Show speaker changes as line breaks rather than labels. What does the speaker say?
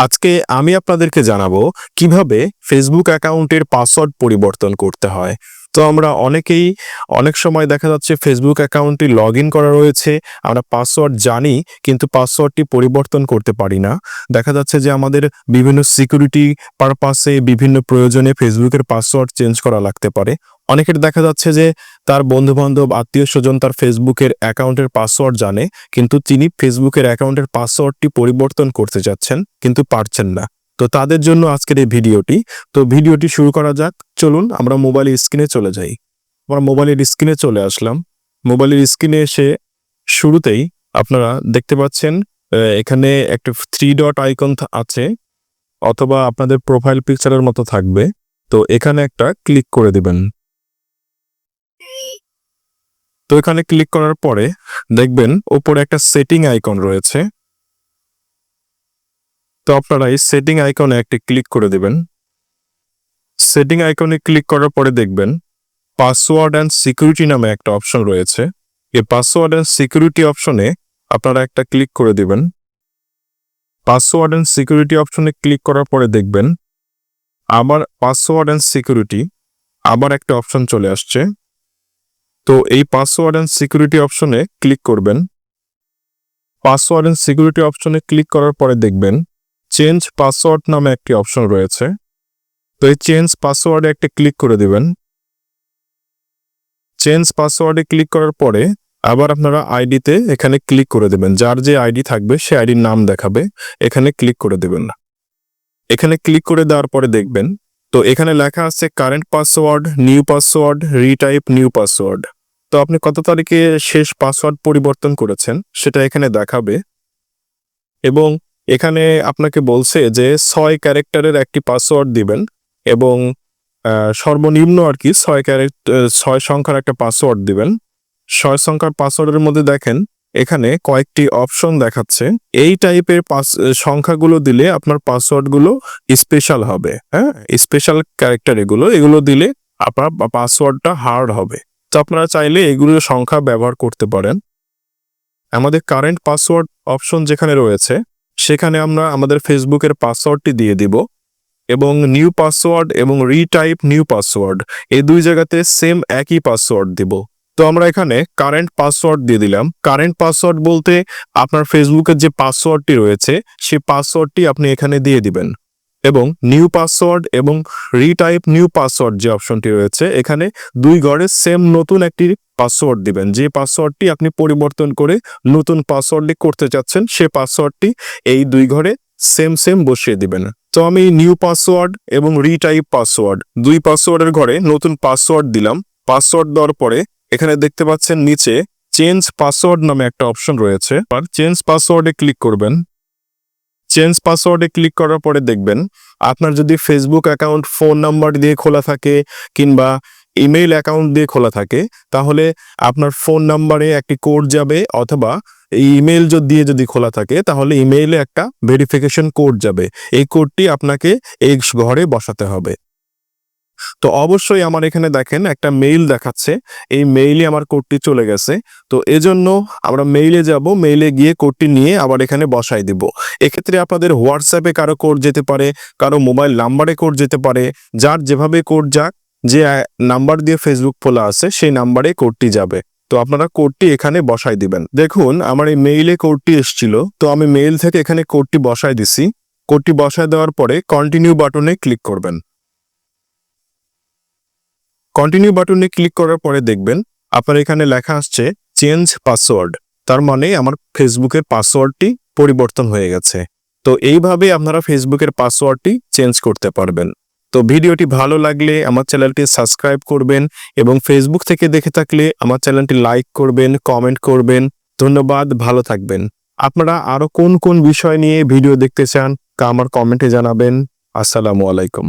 আজকে আমি আপনাদেরকে জানাবো কিভাবে ফেসবুক অ্যাকাউন্টের পাসওয়ার্ড পরিবর্তন করতে হয়। তো আমরা অনেকেই অনেক সময় দেখা যাচ্ছে ফেসবুক অ্যাকাউন্টটি লগইন করা রয়েছে, আমরা পাসওয়ার্ড জানি কিন্তু পাসওয়ার্ডটি পরিবর্তন করতে পারি না। দেখা যাচ্ছে যে আমাদের বিভিন্ন সিকিউরিটি পারপাসে বিভিন্ন প্রয়োজনে ফেসবুকের পাসওয়ার্ড চেঞ্জ করা লাগতে পারে। অনেকের দেখা যাচ্ছে যে তার বন্ধুবান্ধব আত্মীয়স্বজন তার ফেসবুকের অ্যাকাউন্টের পাসওয়ার্ড জানে, কিন্তু তিনি ফেসবুকের অ্যাকাউন্টের পাসওয়ার্ডটি পরিবর্তন করতে যাচ্ছেন কিন্তু পারছেন না। তো তাদের জন্য আজকের এই ভিডিওটি। তো ভিডিওটি শুরু করা যাক। চলুন আমরা মোবাইলের স্ক্রিনে চলে যাই। আমরা মোবাইলের স্ক্রিনে চলে আসলাম। মোবাইলের স্ক্রিনে এসে শুরুতেই আপনারা দেখতে পাচ্ছেন এখানে একটা 3 ডট আইকন আছে, অথবা আপনাদের প্রোফাইল পিকচারের মতো থাকবে। তো এখানে একটা ক্লিক করে দিবেন। তো এখানে ক্লিক করার পরে দেখবেন উপরে একটা সেটিং আইকন রয়েছে। তো আপনারা এই সেটিং আইকনে একটা ক্লিক করে দিবেন। সেটিং আইকনে ক্লিক করার পরে দেখবেন পাসওয়ার্ড অ্যান্ড সিকিউরিটি নামে একটা অপশন রয়েছে। এই পাসওয়ার্ড অ্যান্ড সিকিউরিটি অপশনে আপনারা একটা ক্লিক করে দিবেন। পাসওয়ার্ড অ্যান্ড সিকিউরিটি অপশনে ক্লিক করার পরে দেখবেন আবার পাসওয়ার্ড অ্যান্ড সিকিউরিটি আবার একটা অপশন চলে আসছে। তো এই পাসওয়ার্ড অ্যান্ড সিকিউরিটি অপশনে ক্লিক করবেন। পাসওয়ার্ড অ্যান্ড সিকিউরিটি অপশনে ক্লিক করার পরে দেখবেন চেঞ্জ পাসওয়ার্ড নামে একটি অপশন রয়েছে। তো এই চেঞ্জ পাসওয়ার্ডে একটা ক্লিক করে দিবেন। চেঞ্জ পাসওয়ার্ডে ক্লিক করার পরে আবার আপনারা আইডিতে এখানে ক্লিক করে দেবেন। যার যে আইডি থাকবে সে আইডির নাম দেখাবে, এখানে ক্লিক করে দেবেন। এখানে ক্লিক করে দেওয়ার পরে দেখবেন তো এখানে লেখা আছে current password, new password, retype new password. তো আপনি কত তারিখে শেষ পাসওয়ার্ড পরিবর্তন করেছেন সেটা এখানে দেখাবে, এবং এখানে আপনাকে বলছে যে 6 ক্যারেক্টারের একটি পাসওয়ার্ড দিবেন, এবং সর্বনিম্ন আর কি 6 সংখ্যার একটা পাসওয়ার্ড দিবেন। 6 সংখ্যার পাসওয়ার্ডের মধ্যে দেখেন এখানে কয়েকটি অপশন দেখাচ্ছে। এই টাইপের সংখ্যাগুলো দিলে আপনার পাসওয়ার্ডগুলো স্পেশাল হবে। হ্যাঁ, স্পেশাল ক্যারেক্টার এগুলো দিলে আপনার পাসওয়ার্ডটা হার্ড হবে। তো আপনারা চাইলে এগুলো সংখ্যা ব্যবহার করতে পারেন। আমাদের কারেন্ট পাসওয়ার্ড অপশন যেখানে রয়েছে সেখানে আমরা আমাদের ফেসবুকের পাসওয়ার্ডটি দিয়ে দিব, এবং নিউ পাসওয়ার্ড এবং রিটাইপ নিউ পাসওয়ার্ড এই দুই জায়গাতে সেম একই পাসওয়ার্ড দিব। তো আমরা এখানে কারেন্ট পাসওয়ার্ড দিয়ে দিলাম। কারেন্ট পাসওয়ার্ড বলতে আপনার ফেসবুকের যে পাসওয়ার্ডটি রয়েছে সেই পাসওয়ার্ডটি আপনি এখানে দিয়ে দিবেন, এবং নিউ পাসওয়ার্ড এবং রিটাইপ নিউ পাসওয়ার্ড যে অপশনটি রয়েছে এখানে দুই ঘরে সেম নতুন একটি পাসওয়ার্ড দিবেন। যে পাসওয়ার্ডটি আপনি পরিবর্তন করে নতুন পাসওয়ার্ডটি করতে চাচ্ছেন সে পাসওয়ার্ডটি এই দুই ঘরে সেম বসিয়ে দিবেন। তো আমি নিউ পাসওয়ার্ড এবং রিটাইপ পাসওয়ার্ড দুই পাসওয়ার্ডের ঘরে নতুন পাসওয়ার্ড দিলাম। পাসওয়ার্ড দেওয়ার পরে এখানে দেখতে পাচ্ছেন নিচে চেঞ্জ পাসওয়ার্ড নামে একটা অপশন রয়েছে। আর চেঞ্জ পাসওয়ার্ডে ক্লিক করবেন। চেঞ্জ পাসওয়ার্ডে ক্লিক করার পরে দেখবেন আপনার যদি ফেসবুক অ্যাকাউন্ট ফোন নাম্বার দিয়ে খোলা থাকে কিংবা ইমেইল অ্যাকাউন্ট দিয়ে খোলা থাকে, তাহলে আপনার ফোন নাম্বারে একটি কোড যাবে, অথবা ইমেইল দিয়ে যদি খোলা থাকে তাহলে ইমেইলে একটা ভেরিফিকেশন কোড যাবে। এই কোডটি আপনাকে এই ঘরে বসাতে হবে। তো অবশ্যই আমার এখানে দেখেন একটা মেইল দেখাচ্ছে, এই মেইলে আমার কোডটি চলে গেছে। তো এজন্য আমরা মেইলে যাব, মেইলে গিয়ে কোডটি নিয়ে আবার এখানে বসাই দিব। এক্ষেত্রে আপনাদের হোয়াটসঅ্যাপে কারো কোড যেতে পারে, কারো মোবাইল নাম্বারে কোড যেতে পারে। যার যেভাবে কোড যাক, যে নাম্বার দিয়ে ফেসবুক খোলা আছে সেই নাম্বারে কোডটি যাবে। তো আপনারা কোডটি এখানে বসাই দিবেন। দেখুন আমার এই মেইলে কোডটি এসেছিল, তো আমি মেইল থেকে এখানে কোডটি বসাই দিছি। কোডটি বসায় দেওয়ার পরে কন্টিনিউ বাটনে ক্লিক করবেন। কন্টিনিউ বাটনে ক্লিক করার পরে দেখবেন আপনার এখানে লেখা আসছে চেঞ্জ পাসওয়ার্ড। তার মানে আমার ফেসবুকের পাসওয়ার্ডটি পরিবর্তন হয়ে গেছে। তো এইভাবে আপনারা ফেসবুকের পাসওয়ার্ডটি চেঞ্জ করতে পারবেন। তো ভিডিওটি ভালো লাগলে আমার চ্যানেলটি সাবস্ক্রাইব করবেন, এবং ফেসবুক থেকে দেখে থাকলে আমার চ্যানেলটি লাইক করবেন, কমেন্ট করবেন। ধন্যবাদ, ভালো থাকবেন। আপনারা আরো কোন কোন বিষয় নিয়ে ভিডিও দেখতে চান তা আমার কমেন্টে জানাবেন। আসসালামু আলাইকুম।